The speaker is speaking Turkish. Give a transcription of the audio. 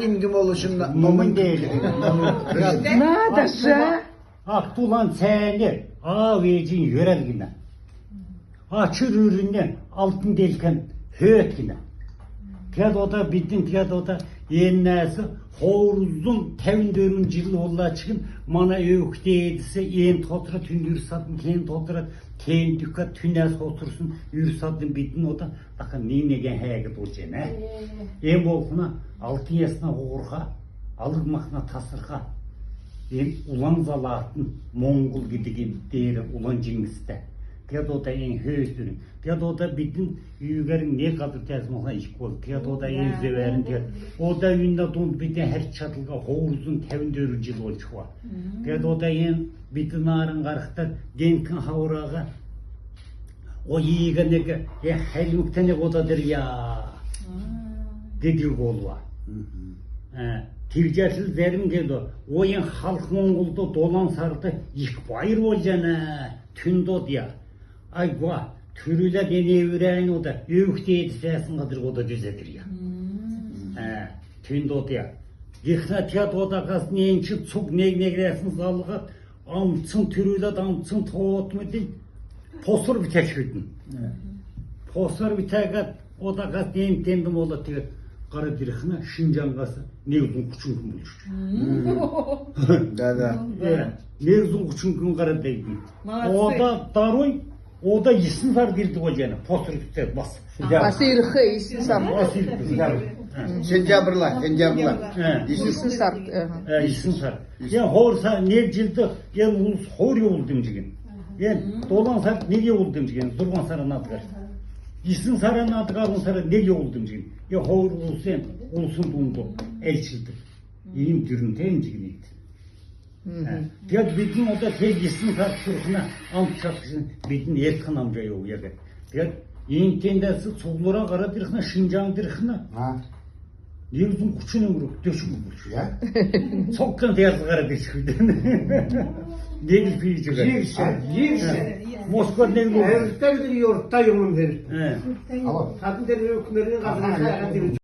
Kim oluşunda Mumun değil. Надо Aktulan seni ağabeycin yörelgine. Açır üründen altın delken höötkine. Tiyadoda bitin tiyadoda yenəsi Horuzun təvindörün cilli olla çıkın mana öykdeyedisi en totura tündür satın keyin totura keyin dükkat tünəs otursun yürü satın bitin o da bakın neyinegen həyəgət o cene. En bolkuna altın yasına oğurğa alırmakına tasırğa. En ulan zalatın Mongol gidigin değeri ulan cingiste. Tiyadoda en höystürün. Tiyadoda bitin yügerin ne kadar tezim olan iş kol. Tiyadoda en zöverin. Oda yünde don bitin her çatılga Horuzun təvindörün jil ol çıkva. Tiyadoda en bitin arın qarıqtar denkin havrağı o yiğenege helmüktenek odadır ya. Dedik olva. Tircesiz derim geldi. Oyun halk Mongol'da dolan sardı. İlk bayır olacağına. Tündo diye. Ay bu türüyle beni yüreğin o da. Öğükteydi sesin kadır o da düzedir ya. Tündo diye. Yıkna tiyat o da kaz neyin çıt çok ne gidersin zalığa. Amçın türüyle de amçın toğut mu din. Posur bir teşvidin. Posur bir teşvidin. O da kaz neyin tendim ola diye. Kara dirikine Şincan'gası ne uzun kuçun gün buluştu. da. Ne uzun kuçun gün kara değdi. O da daroy, o da isim var girdi o cana. Postur tutar bas. Asirxi isim sarp. Sentyabrla. İsim sarp. İsim var. Ya horsa ne cildi, ya ulus hor yol demcigen. Ya dolan sarp ne yol demcigen. Durman sarana atıgar. İsim sarana atıgar sarana ne yol demcigen. Ya hor ulusen, ulusun bundu. Elçildir. İyim dürüm temcigen etti. Ya bitin o da sevgisini tartışırına amp çatışın bitin erkan amca yok ya. Ya iyim tendesi soğulara kara dirikine Şincan dirikine. Ne uzun kuçun ömrük döşüm bulmuş. Ya. Sokkan teyazı kara dirikine. Ne ilfiyi çıkar. Yirse. Moskva ne ilfiyi. Herifte bir de yortta yolun verir. He. Kadın deniyor hükümlerini kadın